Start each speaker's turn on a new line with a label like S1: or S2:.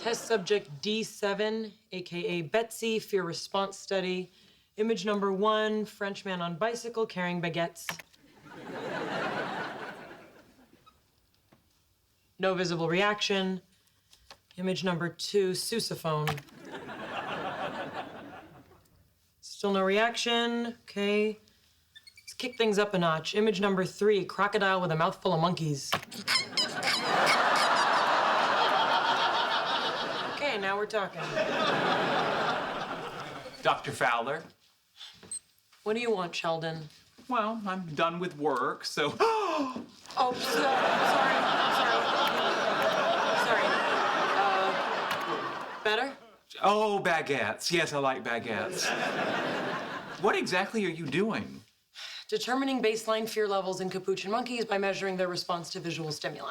S1: Test subject D7, AKA Betsy, fear response study. Image number 1, French man on bicycle carrying baguettes. No visible reaction. Image number 2, sousaphone. Still no reaction. Okay. Let's kick things up a notch. Image number 3, crocodile with a mouthful of monkeys. Okay, now we're talking.
S2: Dr. Fowler?
S1: What do you want, Sheldon?
S2: Well, I'm done with work, so...
S1: Oh, sorry. Better?
S2: Oh, baguettes. Yes, I like baguettes. What exactly are you doing?
S1: Determining baseline fear levels in capuchin monkeys by measuring their response to visual stimuli.